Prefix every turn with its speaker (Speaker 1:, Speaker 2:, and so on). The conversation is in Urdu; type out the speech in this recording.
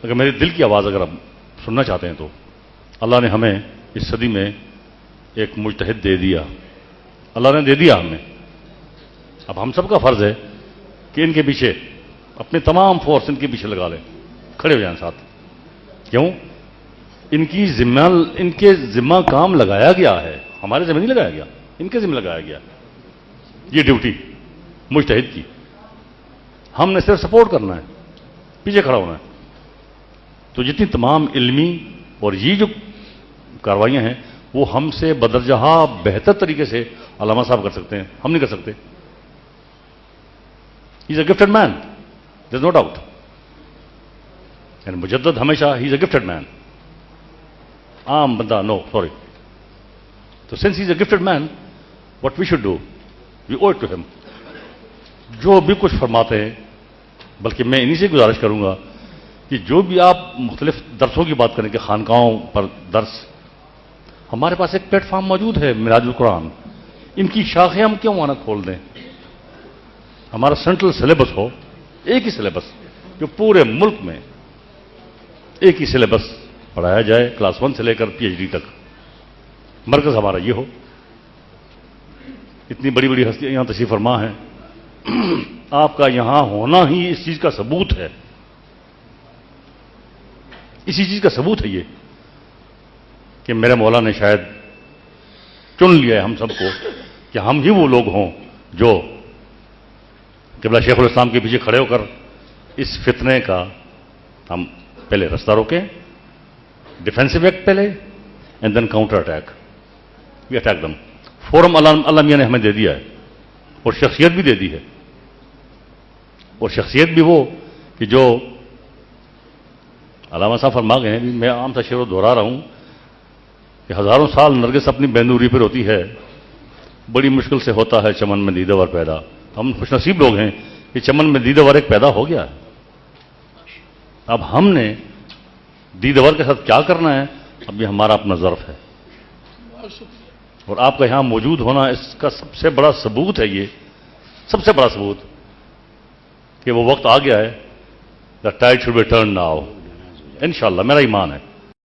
Speaker 1: اگر میرے دل کی آواز اگر آپ سننا چاہتے ہیں تو اللہ نے ہمیں اس صدی میں ایک مجتہد دے دیا، اللہ نے دے دیا ہمیں. اب ہم سب کا فرض ہے کہ ان کے پیچھے اپنے تمام فورس ان کے پیچھے لگا لیں، کھڑے ہو جائیں ساتھ. کیوں؟ ان کے ذمہ کام لگایا گیا ہے، ہمارے ذمہ نہیں لگایا گیا، ان کے ذمہ لگایا گیا. یہ ڈیوٹی مجتہد کی، ہم نے صرف سپورٹ کرنا ہے، پیچھے کھڑا ہونا ہے. تو جتنی تمام علمی اور یہ جو کاروائیاں ہیں وہ ہم سے بدرجہ بہتر طریقے سے علامہ صاحب کر سکتے ہیں، ہم نہیں کر سکتے. ہی is a gifted main, there is no doubt. یعنی مجدد ہمیشہ ہی از اے گفٹڈ مین. عام بندہ نو سوری. تو since he is a gifted man, what we should do, we owe it to him. جو بھی کچھ فرماتے ہیں، بلکہ میں انہی سے گزارش کروں گا کہ جو بھی آپ مختلف درسوں کی بات کریں کہ خانقاہوں پر درس، ہمارے پاس ایک پلیٹ فارم موجود ہے معراج القرآن. ان کی شاخیں ہم کیوں وہاں کھول دیں؟ ہمارا سینٹرل سلیبس ہو، ایک ہی سلیبس جو پورے ملک میں ایک ہی سلیبس پڑھایا جائے، کلاس 1 سے لے کر پی ایچ ڈی تک. مرکز ہمارا یہ ہو. اتنی بڑی بڑی ہستیاں یہاں تشریف فرما ہیں، آپ کا یہاں ہونا ہی اس چیز کا ثبوت ہے. اسی چیز کا ثبوت ہے یہ کہ میرے مولا نے شاید چن لیا ہے ہم سب کو کہ ہم ہی وہ لوگ ہوں جو قبلہ شیخ الاسلام کے پیچھے کھڑے ہو کر اس فتنے کا ہم پہلے رستہ روکیں، ڈیفینسو ایکٹ پہلے and then counter attack. We attack them. فورم اللہ میاں نے ہمیں دے دیا ہے اور شخصیت بھی دے دی ہے. اور شخصیت بھی وہ کہ جو علامہ صاحب فرما گئے ہیں. میں عام سا شعر دہرا رہا ہوں کہ ہزاروں سال نرگس اپنی بینوری پر ہوتی ہے، بڑی مشکل سے ہوتا ہے چمن میں دیدہ ور پیدا. ہم خوش نصیب لوگ ہیں کہ چمن میں دیدہ ور ایک پیدا ہو گیا. اب ہم نے دیدہ ور کے ساتھ کیا کرنا ہے، اب یہ ہمارا اپنا ظرف ہے. اور آپ کا یہاں موجود ہونا اس کا سب سے بڑا ثبوت ہے. یہ سب سے بڑا ثبوت کہ وہ وقت آ گیا ہے. The tide should be turn now. انشاءاللہ میرا ایمان ہے.